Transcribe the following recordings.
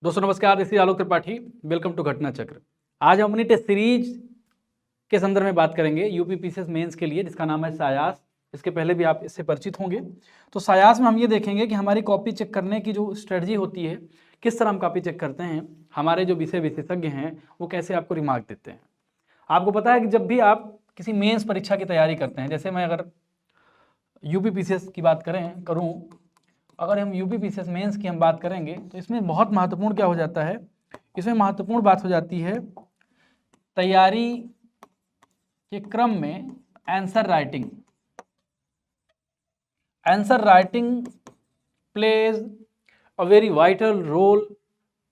दोस्तों नमस्कार, this is Alok Tripathi. Welcome to Ghatna Chakra. आज हम अपनी टेस्ट सीरीज के संदर्भ में बात करेंगे यूपी पीसीएस मेंस के लिए, जिसका नाम है सायास। इसके पहले भी आप इससे परिचित होंगे। तो सायास में हम ये देखेंगे कि हमारी कॉपी चेक करने की जो स्ट्रेटजी होती है, किस तरह हम कॉपी चेक करते हैं, हमारे जो विषय विशेषज्ञ हैं वो कैसे आपको रिमार्क देते हैं। आपको पता है कि जब भी आप किसी मेंस परीक्षा की तैयारी करते हैं, जैसे मैं अगर यूपी पीसीएस की बात करूँ, अगर हम यूपी पीसीएस मेंस की हम बात करेंगे तो इसमें बहुत महत्वपूर्ण क्या हो जाता है, इसमें महत्वपूर्ण बात हो जाती है तैयारी के क्रम में answer writing. Answer writing plays a very vital role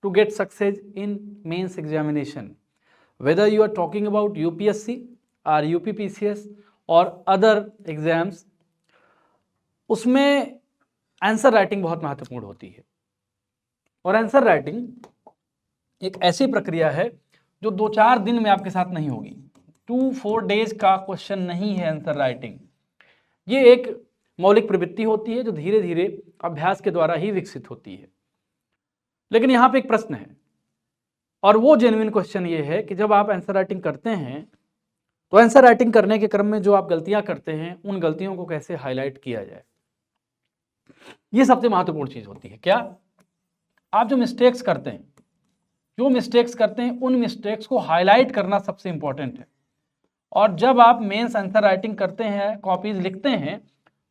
to get success in mains examination, whether you are talking about UPSC or UPPCS और अदर एग्जाम्स। उसमें आंसर राइटिंग बहुत महत्वपूर्ण होती है। और आंसर राइटिंग एक ऐसी प्रक्रिया है जो 2-4 दिन में आपके साथ नहीं होगी। 2-4 डेज का क्वेश्चन नहीं है आंसर राइटिंग। ये एक मौलिक प्रवृत्ति होती है जो धीरे धीरे अभ्यास के द्वारा ही विकसित होती है। लेकिन यहाँ पे एक प्रश्न है, और वो जेन्युइन क्वेश्चन ये है कि जब आप आंसर राइटिंग करते हैं तो आंसर राइटिंग करने के क्रम में जो आप गलतियां करते हैं, उन गलतियों को कैसे हाईलाइट किया जाए। ये सबसे महत्वपूर्ण चीज होती है। क्या आप जो मिस्टेक्स करते हैं, उन मिस्टेक्स को हाईलाइट करना सबसे इंपॉर्टेंट है। और जब आप मेंस आंसर राइटिंग करते हैं, कॉपीज लिखते हैं,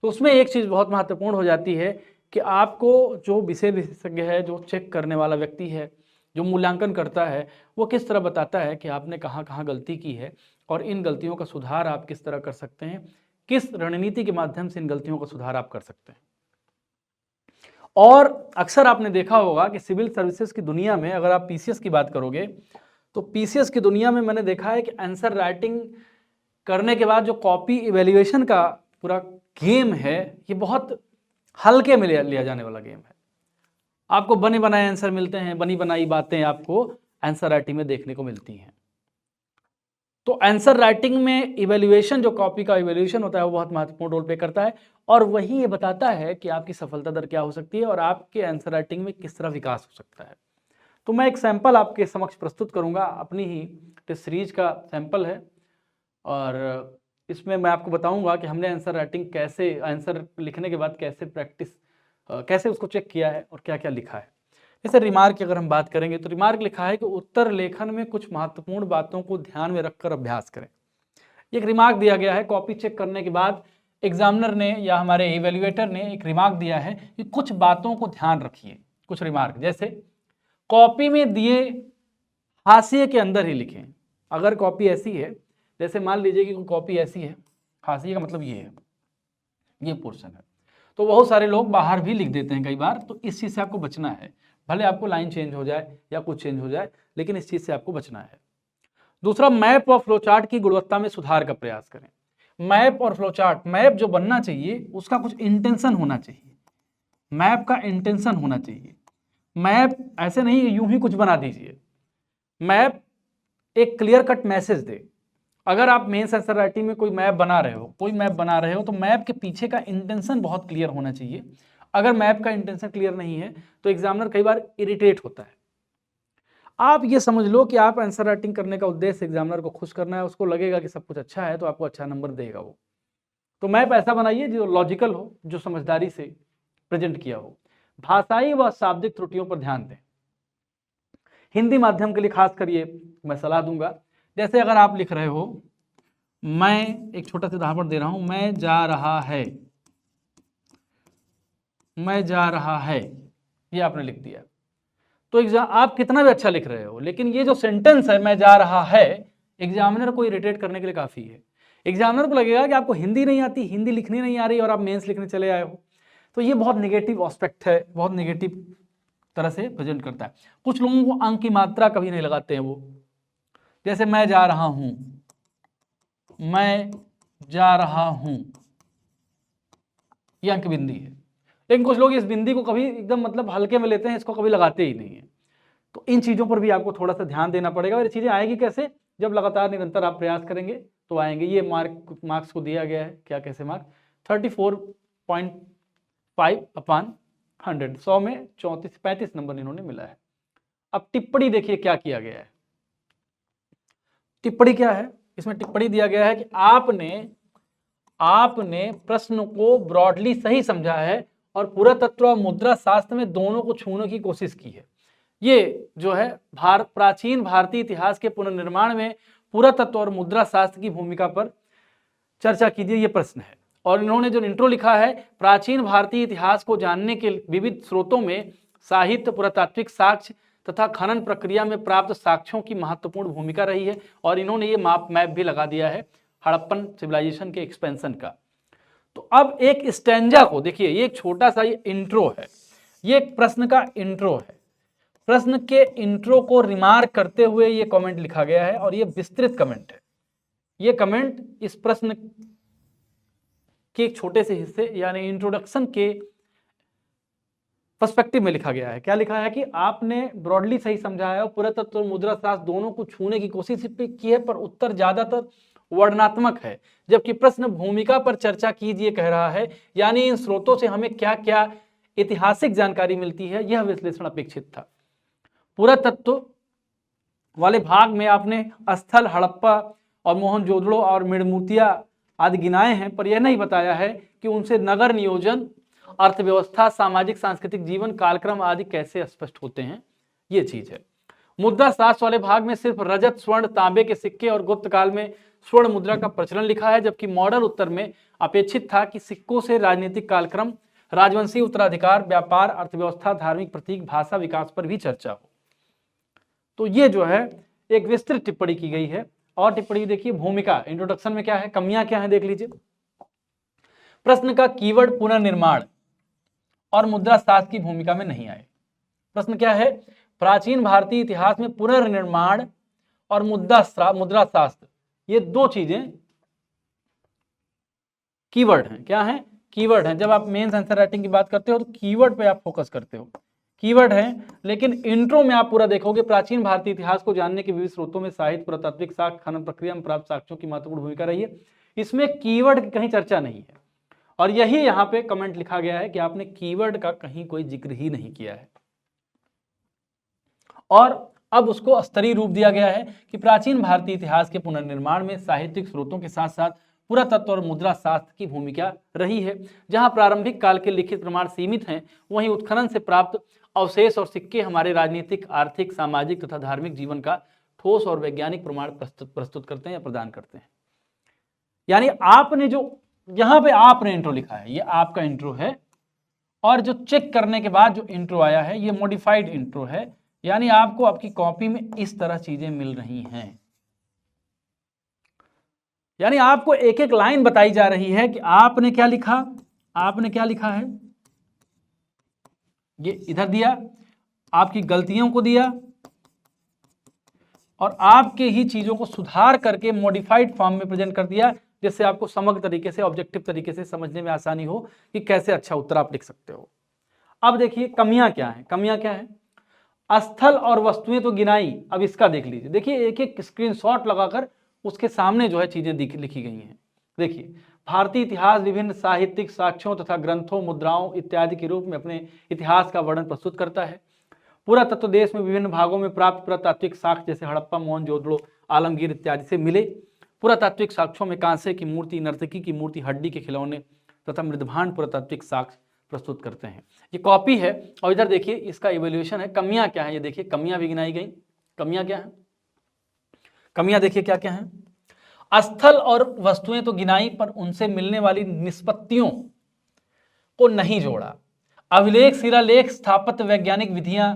तो उसमें एक चीज बहुत महत्वपूर्ण हो जाती है कि आपको जो विषय विशेषज्ञ है, जो चेक करने वाला व्यक्ति है, जो मूल्यांकन करता है, वो किस तरह बताता है कि आपने कहाँ कहाँ गलती की है और इन गलतियों का सुधार आप किस तरह कर सकते हैं, किस रणनीति के माध्यम से इन गलतियों का सुधार आप कर सकते हैं। और अक्सर आपने देखा होगा कि सिविल सर्विसेज की दुनिया में अगर आप पीसीएस की बात करोगे, तो पीसीएस की दुनिया में मैंने देखा है कि आंसर राइटिंग करने के बाद जो कॉपी इवेल्युएशन का पूरा गेम है, ये बहुत हल्के में लिया जाने वाला गेम है। आपको बने बनाए आंसर मिलते हैं, बनी बनाई बातें आपको आंसर राइटिंग में देखने को मिलती हैं। तो आंसर राइटिंग में इवेल्युएशन, जो कॉपी का इवेल्युएशन होता है, वो बहुत महत्वपूर्ण रोल प्ले करता है और वही ये बताता है कि आपकी सफलता दर क्या हो सकती है और आपके आंसर राइटिंग में किस तरह विकास हो सकता है। तो मैं एक सैंपल आपके समक्ष प्रस्तुत करूंगा, अपनी ही टेस्ट सीरीज का सैंपल है, और इसमें मैं आपको बताऊंगा कि हमने आंसर राइटिंग कैसे, आंसर लिखने के बाद कैसे प्रैक्टिस, कैसे उसको चेक किया है और क्या क्या लिखा है। जैसे रिमार्क की अगर हम बात करेंगे तो रिमार्क लिखा है कि उत्तर लेखन में कुछ महत्वपूर्ण बातों को ध्यान में रखकर अभ्यास करें। एक रिमार्क दिया गया है कॉपी चेक करने के बाद, एग्जामिनर ने या हमारे इवेल्युएटर ने एक रिमार्क दिया है कि कुछ बातों को ध्यान रखिए। कुछ रिमार्क जैसे कॉपी में दिए हाशिए के अंदर ही लिखें। अगर कॉपी ऐसी है, जैसे मान लीजिए कि कॉपी ऐसी है, हाशिए का मतलब ये है, ये पोर्शन है, तो बहुत सारे लोग बाहर भी लिख देते हैं कई बार। तो इस चीज से आपको बचना है, भले आपको लाइन चेंज हो जाए या कुछ चेंज हो जाए, लेकिन इस चीज से आपको बचना है। दूसरा, मैप और फ्लोचार्ट की गुणवत्ता में सुधार का प्रयास करें। मैप और फ्लोचार्ट, मैप जो बनना चाहिए उसका कुछ इंटेंशन होना चाहिए, मैप का इंटेंशन होना चाहिए। मैप ऐसे नहीं यूं ही कुछ बना दीजिए। मैप एक क्लियर कट मैसेज दे। अगर आप मेंस आंसर राइटिंग में कोई मैप बना रहे हो, तो मैप के पीछे का इंटेंशन बहुत क्लियर होना चाहिए। अगर मैप का इंटेंशन क्लियर नहीं है तो एग्जामिनर कई बार इरिटेट होता है। आप ये समझ लो कि आप आंसर राइटिंग करने का उद्देश्य एग्जामिनर को खुश करना है, उसको लगेगा कि सब कुछ अच्छा है तो आपको अच्छा नंबर देगा वो। तो मैप ऐसा बनाइए जो लॉजिकल हो, जो समझदारी से प्रेजेंट किया हो। भाषाई व शाब्दिक त्रुटियों पर ध्यान दें। हिंदी माध्यम के लिए खास कर ये मैं सलाह दूंगा। जैसे अगर आप लिख रहे हो, मैं एक छोटा सा उदाहरण दे रहा हूं, मैं जा रहा है, मैं जा रहा है, ये आपने लिख दिया। तो एग्जाम आप कितना भी अच्छा लिख रहे हो, लेकिन ये जो सेंटेंस है मैं जा रहा है, एग्जामिनर को इरिटेट करने के लिए काफी है। एग्जामिनर को लगेगा कि आपको हिंदी नहीं आती, हिंदी लिखनी नहीं आ रही और आप मेंस लिखने चले आए हो। तो ये बहुत नेगेटिव एस्पेक्ट है, बहुत नेगेटिव तरह से प्रेजेंट करता है। कुछ लोगों को अंक की मात्रा कभी नहीं लगाते हैं वो। जैसे मैं जा रहा हूं, मैं जा रहा हूं, ये अंक बिंदी है। लेकिन कुछ लोग इस बिंदी को कभी एकदम मतलब हल्के में लेते हैं, इसको कभी लगाते ही नहीं है। तो इन चीजों पर भी आपको थोड़ा सा ध्यान देना पड़ेगा। और ये चीजें आएगी कैसे, जब लगातार निरंतर आप प्रयास करेंगे तो आएंगे। ये मार्क्स को दिया गया है, क्या कैसे मार्क 34.5/100, 100 में 34-35 नंबर इन्होंने मिला है। अब टिप्पणी देखिए क्या किया गया है। टिप्पणी क्या है, इसमें टिप्पणी दिया गया है कि आपने प्रश्न को ब्रॉडली सही समझा है और पुरातत्व और मुद्रा शास्त्र में दोनों को छूने की कोशिश की है। ये जो है प्राचीन भारतीय इतिहास के पुनर्निर्माण में पुरातत्व और मुद्रा शास्त्र की भूमिका पर चर्चा कीजिए, ये प्रश्न है। और इन्होंने जो इंट्रो लिखा है, प्राचीन भारतीय इतिहास को जानने के विविध स्रोतों में साहित्य, पुरातात्विक साक्ष्य तथा खनन प्रक्रिया में प्राप्त साक्ष्यों की महत्वपूर्ण भूमिका रही है। और इन्होंने ये मैप भी लगा दिया है हड़प्पन सिविलाइजेशन के एक्सपेंशन का। तो अब एक स्टैंजा को देखिए, ये एक छोटा सा ये इंट्रो है, ये एक प्रश्न का इंट्रो है। प्रश्न के इंट्रो को रिमार्क करते हुए ये कमेंट लिखा गया है और ये विस्तृत कमेंट है। ये कमेंट इस प्रश्न के एक छोटे से हिस्से यानी इंट्रोडक्शन के पर्सपेक्टिव में लिखा गया है। क्या लिखा है कि आपने ब्रॉडली सही समझा है और पुरातत्व और मुद्रा शास्त्र दोनों को छूने की कोशिश की है, पर उत्तर ज्यादातर वर्णनात्मक है, जबकि प्रश्न भूमिका पर चर्चा कीजिए कह रहा है। यानी इन स्रोतों से हमें क्या क्या ऐतिहासिक जानकारी मिलती है, यह विश्लेषण अपेक्षित था। पुरातत्व वाले भाग में आपने स्थल हड़प्पा और मोहनजोदड़ो और मेड़मूतिया आदि गिनाए हैं, पर यह नहीं बताया है कि उनसे नगर नियोजन, अर्थव्यवस्था, सामाजिक सांस्कृतिक जीवन, कालक्रम आदि कैसे स्पष्ट होते हैं, ये चीज है। मुद्रा शास्त्र वाले भाग में सिर्फ रजत, स्वर्ण, तांबे के सिक्के और गुप्त काल में स्वर्ण मुद्रा का प्रचलन लिखा है, जबकि मॉडर्न उत्तर में अपेक्षित था कि सिक्कों से राजनीतिक कालक्रम, राजवंशी उत्तराधिकार, व्यापार, अर्थव्यवस्था, धार्मिक प्रतीक, भाषा विकास पर भी चर्चा हो। तो ये जो है एक विस्तृत टिप्पणी की गई है। और टिप्पणी देखिए, भूमिका इंट्रोडक्शन में क्या है, कमियां क्या है देख लीजिए। प्रश्न का कीवर्ड पुनर्निर्माण और मुद्रा शास्त्र की भूमिका में नहीं आए। प्रश्न क्या है, प्राचीन भारतीय इतिहास में पुनर्निर्माण और मुद्रा शास्त्र, ये दो चीजें कीवर्ड हैं। क्या है, कीवर्ड हैं। जब आप मेंस आंसर राइटिंग की बात करते हो तो कीवर्ड पे आप फोकस करते हो, कीवर्ड है। लेकिन इंट्रो में आप पूरा देखोगे, प्राचीन भारतीय इतिहास को जानने के विविध स्रोतों में साहित्य, पुरातात्विक साक्ष्य, खनन प्रक्रिया में प्राप्त साक्ष्यों की महत्वपूर्ण भूमिका रही है। इसमें कीवर्ड की कहीं चर्चा नहीं है, और यही यहाँ पे कमेंट लिखा गया है कि आपने कीवर्ड का कहीं कोई जिक्र ही नहीं किया है। और अब उसको स्तरीय रूप दिया गया है कि प्राचीन भारतीय इतिहास के पुनर्निर्माण में साहित्यिक स्रोतों के साथ साथ पुरातत्व और मुद्रा शास्त्र की भूमिका रही है। जहां प्रारंभिक काल के लिखित प्रमाण सीमित हैं, वहीं उत्खनन से प्राप्त अवशेष और सिक्के हमारे राजनीतिक, आर्थिक, सामाजिक तथा धार्मिक जीवन का ठोस और वैज्ञानिक प्रमाण प्रस्तुत करते हैं या प्रदान करते हैं। यानी आपने जो यहाँ पे आपने इंट्रो लिखा है, ये आपका इंट्रो है, और जो चेक करने के बाद जो इंट्रो आया है ये मॉडिफाइड इंट्रो है। यानी आपको आपकी कॉपी में इस तरह चीजें मिल रही हैं। यानी आपको एक एक लाइन बताई जा रही है कि आपने क्या लिखा, आपने क्या लिखा है, ये इधर दिया, आपकी गलतियों को दिया, और आपके ही चीजों को सुधार करके मॉडिफाइड फॉर्म में प्रेजेंट कर दिया, जिससे आपको समग्र तरीके से, ऑब्जेक्टिव तरीके से समझने में आसानी हो कि कैसे अच्छा उत्तर आप लिख सकते हो। अब देखिए कमियां क्या है, कमियां क्या है। स्थल और वस्तुएं तो गिनाई, अब इसका देख लीजिए। देखिए एक एक स्क्रीनशॉट लगाकर उसके सामने जो है चीजें लिखी गई हैं। देखिए, भारतीय इतिहास विभिन्न साहित्यिक साक्ष्यों तथा ग्रंथों, मुद्राओं इत्यादि के रूप में अपने इतिहास का वर्णन प्रस्तुत करता है। पुरातत्व देश में विभिन्न भागों में प्राप्त पुरातात्विक साक्ष्य जैसे हड़प्पा, मोहनजोदड़ो, आलमगीर इत्यादि से मिले। पुरातात्विक साक्ष्यों में कांसे की मूर्ति, नर्तकी की मूर्ति, हड्डी के खिलौने तथा मृदभांड पुरातात्विक साक्ष्य प्रस्तुत करते हैं। ये कॉपी है, और इधर देखिए इसका इवैल्यूएशन है। कमियां क्या है, ये देखिए कमियां भी गिनाई गई। कमियां क्या है, कमियां देखिए क्या क्या है। स्थल और वस्तुएं तो गिनाई, पर उनसे मिलने वाली निष्पत्तियों को नहीं जोड़ा। अभिलेख, शिलालेख, स्थापत्य वैज्ञानिक विधियां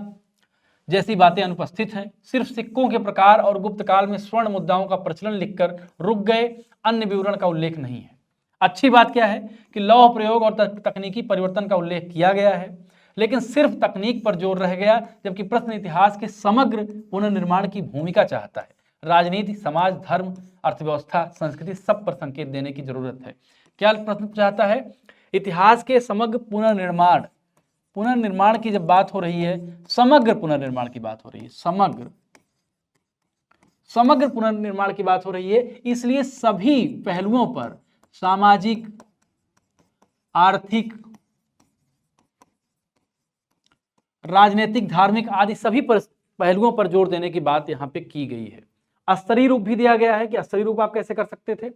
जैसी बातें अनुपस्थित हैं। सिर्फ सिक्कों के प्रकार और गुप्त काल में स्वर्ण मुद्राओं का प्रचलन लिखकर रुक गए, अन्य विवरण का उल्लेख नहीं है। अच्छी बात क्या है कि लौह प्रयोग और तकनीकी परिवर्तन का उल्लेख किया गया है, लेकिन सिर्फ तकनीक पर जोर रह गया, जबकि प्रश्न इतिहास के समग्र पुनर्निर्माण की भूमिका चाहता है। राजनीति, समाज, धर्म, अर्थव्यवस्था, संस्कृति, सब पर संकेत देने की जरूरत है। क्या प्रश्न चाहता है, इतिहास के समग्र पुनर्निर्माण, पुनर्निर्माण की जब बात हो रही है, समग्र पुनर्निर्माण की बात हो रही है, समग्र पुनर्निर्माण की बात हो रही है, इसलिए सभी पहलुओं पर, सामाजिक, आर्थिक, राजनीतिक, धार्मिक आदि सभी पहलुओं पर जोर देने की बात यहाँ पे की गई है। स्तरीय रूप भी दिया गया है कि स्तरीय रूप आप कैसे कर सकते थे।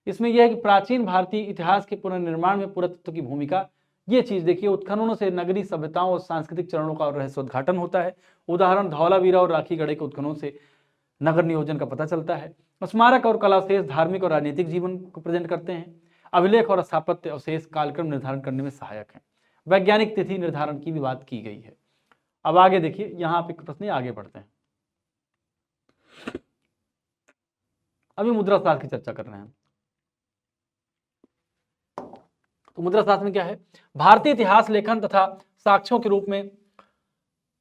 इसमें यह है कि प्राचीन भारतीय इतिहास के पुनर्निर्माण में पुरातत्व की भूमिका, ये चीज देखिए, उत्खननों से नगरीय सभ्यताओं और सांस्कृतिक चरणों का रहस्योद्घाटन होता है। उदाहरण धौलावीरा और राखीगढ़ के उत्खननों से नगर नियोजन का पता चलता है। स्मारक और कलावशेष धार्मिक और राजनीतिक जीवन को प्रेजेंट करते हैं। अभिलेख और स्थापत्य अवशेष कालक्रम निर्धारण करने में सहायक हैं। वैज्ञानिक तिथि निर्धारण की भी बात की गई है। अब आगे देखिए, यहाँ पे प्रश्न आगे बढ़ते हैं। अभी मुद्रा शास्त्र की चर्चा कर रहे हैं। तो मुद्रा शास्त्र में क्या है, भारतीय इतिहास लेखन तथा साक्ष्यों के रूप में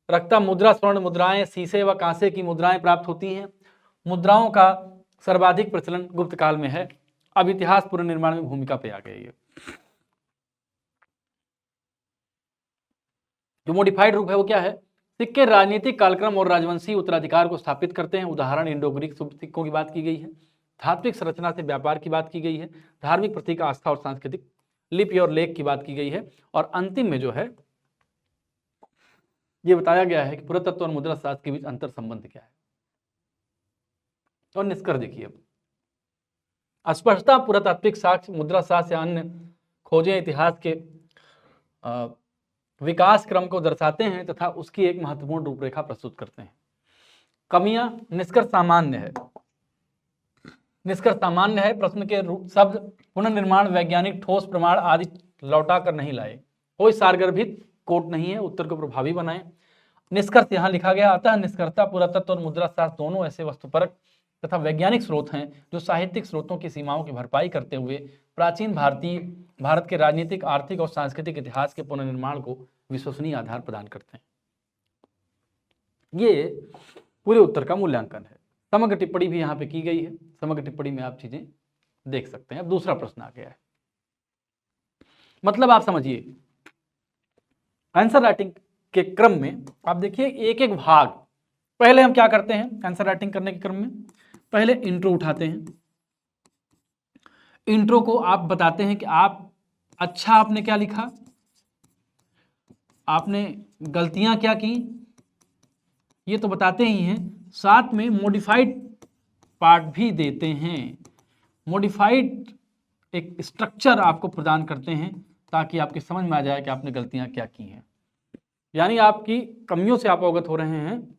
रखता मुद्रा, स्वर्ण मुद्राएं, शीशे व कांसे की मुद्राएं प्राप्त होती हैं। मुद्राओं का सर्वाधिक प्रचलन गुप्त काल में है। अब इतिहास पुनर्निर्माण में भूमिका पे आ गई है। जो मॉडिफाइड रूप है वो क्या है, सिक्के राजनीतिक कालक्रम और राजवंशी उत्तराधिकार को स्थापित करते हैं। उदाहरण इंडो ग्रीक सिक्कों की बात की गई है। धात्विक संरचना से व्यापार की बात की गई है। धार्मिक प्रतीक, आस्था और सांस्कृतिक, लिपि और लेख की बात की गई है। और अंतिम में जो है ये बताया गया है कि पुरातत्व और मुद्रा शास्त्र के बीच अंतर संबंध क्या है। और निष्कर्ष देखिए, स्पष्टता पुरातात्विक साक्ष्य मुद्रा शास्त्र या अन्य खोजें इतिहास के विकास क्रम को दर्शाते हैं तथा उसकी एक महत्वपूर्ण रूपरेखा प्रस्तुत करते हैं। कमियां, निष्कर्ष सामान्य है। निष्कर्ष सामान्य है। प्रश्न के शब्द पुनर्निर्माण, वैज्ञानिक ठोस प्रमाण आदि लौटा कर नहीं लाए। कोई सारगर्भित कोट नहीं है, उत्तर को प्रभावी बनाएं। निष्कर्ष यहाँ लिखा गया। अतः निष्कर्षता पुरातत्व और मुद्रा शास्त्र दोनों ऐसे वस्तुपरक तथा वैज्ञानिक स्रोत हैं जो साहित्यिक स्रोतों की सीमाओं की भरपाई करते हुए प्राचीन भारत के राजनीतिक, आर्थिक और सांस्कृतिक इतिहास के पुनर्निर्माण को विश्वसनीय आधार प्रदान करते हैं। ये पूरे उत्तर का मूल्यांकन है। समग्र टिप्पणी भी यहाँ पे की गई है। समग्र टिप्पणी में आप चीजें देख सकते हैं। अब दूसरा प्रश्न आ गया है, मतलब आप समझिए आंसर राइटिंग के क्रम में आप देखिए एक एक भाग। पहले हम क्या करते हैं आंसर राइटिंग करने के क्रम में, पहले इंट्रो उठाते हैं। इंट्रो को आप बताते हैं कि आप अच्छा आपने क्या लिखा, आपने गलतियां क्या की, ये तो बताते ही हैं। साथ में मॉडिफाइड पार्ट भी देते हैं। मॉडिफाइड एक स्ट्रक्चर आपको प्रदान करते हैं ताकि आपकी समझ में आ जाए कि आपने गलतियां क्या की हैं, यानी आपकी कमियों से आप अवगत हो रहे हैं।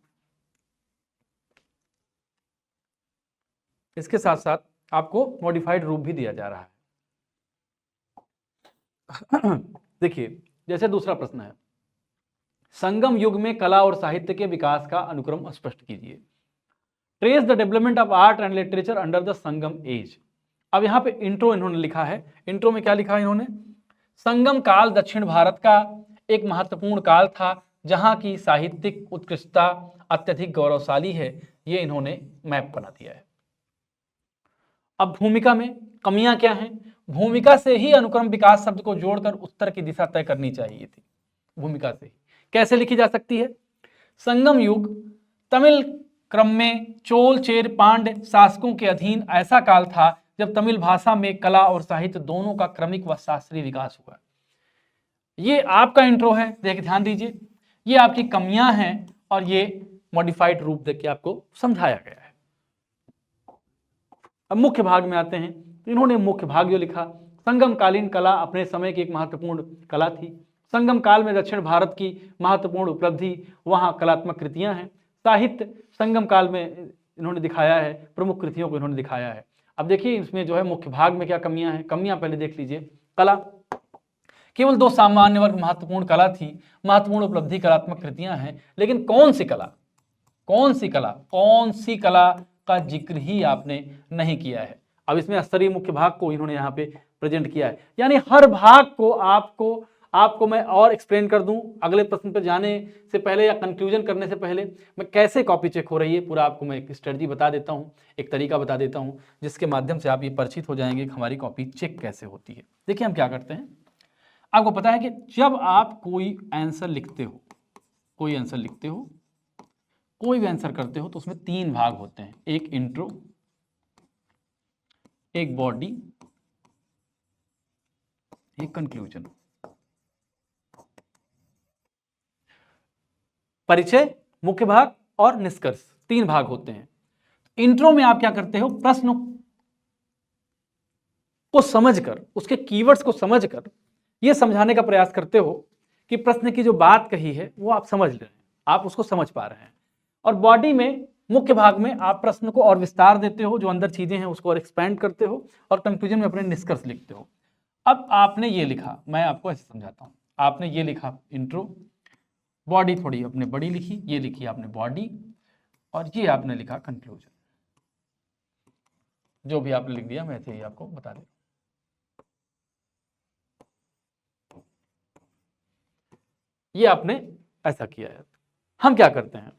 इसके साथ साथ आपको मॉडिफाइड रूप भी दिया जा रहा है। देखिए, जैसे दूसरा प्रश्न है, संगम युग में कला और साहित्य के विकास का अनुक्रम स्पष्ट कीजिए। Trace the development of art and literature under the Sangam age. अब यहाँ पे इंट्रो इन्होंने लिखा है। इंट्रो में क्या लिखा है इन्होंने, संगम काल दक्षिण भारत का एक महत्वपूर्ण काल था जहां की साहित्यिक उत्कृष्टता अत्यधिक गौरवशाली है। ये इन्होंने मैप बना दिया है। अब भूमिका में कमियां क्या हैं, भूमिका से ही अनुक्रम विकास शब्द को जोड़कर उत्तर की दिशा तय करनी चाहिए थी। भूमिका से ही कैसे लिखी जा सकती है, संगम युग तमिल क्रम में चोल, चेर, पांड्य शासकों के अधीन ऐसा काल था जब तमिल भाषा में कला और साहित्य दोनों का क्रमिक व शास्त्रीय विकास हुआ। ये आपका इंट्रो है, देख ध्यान दीजिए। ये आपकी कमियां हैं और ये मॉडिफाइड रूप देके आपको समझाया गया है। अब मुख्य भाग में आते हैं। इन्होंने मुख्य भाग जो लिखा, संगमकालीन कला अपने समय की एक महत्वपूर्ण कला थी। संगम काल में दक्षिण भारत की महत्वपूर्ण उपलब्धि वहां कलात्मक कृतियां हैं। साहित्य संगम काल में इन्होंने दिखाया है, प्रमुख कृतियों को इन्होंने दिखाया है। अब देखिए इसमें जो है मुख्य भाग में क्या कमियां हैं, कमियां पहले देख लीजिए। कला, केवल दो सामान्य वर्ग महत्वपूर्ण कला थी, महत्वपूर्ण उपलब्धि कलात्मक कृतियां हैं, लेकिन कौन सी कला, कौन सी कला का जिक्र ही आपने नहीं किया है। अब इसमें स्तरीय मुख्य भाग को इन्होंने यहाँ पे प्रेजेंट किया है, यानी हर भाग को आपको मैं और एक्सप्लेन कर दूं अगले प्रश्न पर जाने से पहले या कंक्लूजन करने से पहले। मैं कैसे कॉपी चेक हो रही है पूरा आपको मैं एक स्ट्रेटजी बता देता हूं, एक तरीका बता देता हूं, जिसके माध्यम से आप ये परिचित हो जाएंगे कि हमारी कॉपी चेक कैसे होती है। देखिए हम क्या करते हैं, आपको पता है कि जब आप कोई आंसर लिखते हो, कोई भी आंसर करते हो तो उसमें तीन भाग होते हैं, एक इंट्रो, एक बॉडी, एक कंक्लूजन। परिचय, मुख्य भाग और निष्कर्ष, 3 भाग होते हैं। इंट्रो में आप क्या करते हो, प्रश्न को समझकर, उसके कीवर्ड्स को समझकर यह समझाने का प्रयास करते हो कि प्रश्न की जो बात कही है वो आप समझ रहे हैं, आप उसको समझ पा रहे हैं। और बॉडी में, मुख्य भाग में आप प्रश्न को और विस्तार देते हो, जो अंदर चीजें हैं उसको और एक्सपेंड करते हो, और कंक्लूजन में अपने निष्कर्ष लिखते हो। अब आपने ये लिखा, मैं आपको ऐसे समझाता हूं, आपने ये लिखा इंट्रो, बॉडी थोड़ी अपने बड़ी लिखी, ये लिखी आपने बॉडी, और ये आपने लिखा कंक्लूजन। जो भी आपने लिख दिया मैं ऐसे ही आपको बता दूं। ये आपने ऐसा किया है। हम क्या करते हैं,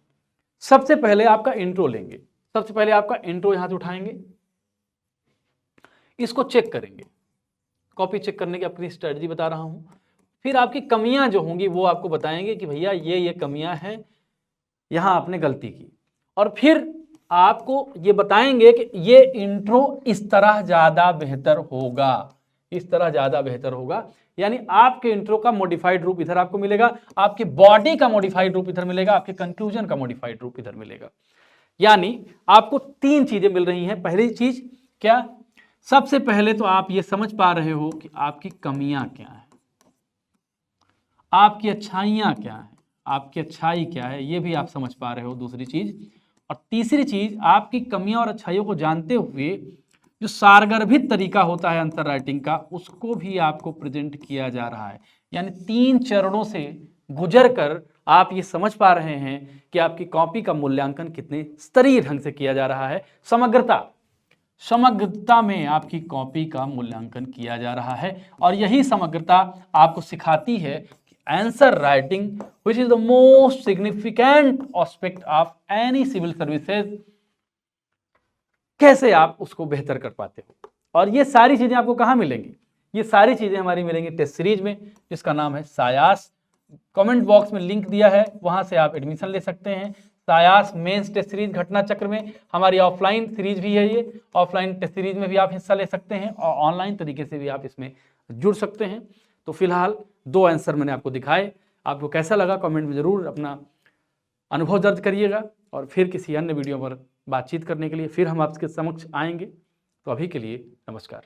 सबसे पहले आपका इंट्रो लेंगे, सबसे पहले आपका इंट्रो यहां से उठाएंगे, इसको चेक करेंगे, कॉपी चेक करने की अपनी स्ट्रेटजी बता रहा हूं। फिर आपकी कमियां जो होंगी वो आपको बताएंगे कि भैया ये कमियां हैं, यहां आपने गलती की। और फिर आपको ये बताएंगे कि ये इंट्रो इस तरह ज्यादा बेहतर होगा, इस तरह ज्यादा बेहतर होगा। यानी आपके इंट्रो का मॉडिफाइड रूप इधर आपको मिलेगा, आपकी बॉडी का मॉडिफाइड रूप इधर मिलेगा, आपके कंक्लूजन का मॉडिफाइड रूप इधर मिलेगा। यानी आपको 3 चीजें मिल रही हैं। पहली चीज क्या, सबसे पहले तो आप ये समझ पा रहे हो कि आपकी कमियां क्या हैं, आपकी अच्छाइयां क्या हैं, आपकी अच्छाई क्या है ये भी आप समझ पा रहे हो, दूसरी चीज। और तीसरी चीज, आपकी कमियां और अच्छाइयों को जानते हुए जो सारगर्भित तरीका होता है आंसर राइटिंग का, उसको भी आपको प्रेजेंट किया जा रहा है। यानी 3 चरणों से गुजर कर आप ये समझ पा रहे हैं कि आपकी कॉपी का मूल्यांकन कितने स्तरीय ढंग से किया जा रहा है। समग्रता में आपकी कॉपी का मूल्यांकन किया जा रहा है, और यही समग्रता आपको सिखाती है कि answer writing, which is the most significant aspect of any civil services, कैसे आप उसको बेहतर कर पाते हो। और ये सारी चीजें आपको कहां मिलेंगी, ये सारी चीजें हमारी मिलेंगी टेस्ट सीरीज में, जिसका नाम है सायास। कमेंट बॉक्स में लिंक दिया है, वहां से आप एडमिशन ले सकते हैं। सायास मेंस टेस्ट सीरीज घटना चक्र में हमारी ऑफलाइन सीरीज भी है, ये ऑफलाइन टेस्ट सीरीज में भी आप हिस्सा ले सकते हैं, और ऑनलाइन तरीके से भी आप इसमें जुड़ सकते हैं। तो फिलहाल 2 आंसर मैंने आपको दिखाए, आपको कैसा लगा कमेंट में जरूर अपना अनुभव दर्ज करिएगा, और फिर किसी अन्य वीडियो पर बातचीत करने के लिए फिर हम आपके समक्ष आएंगे। तो अभी के लिए नमस्कार।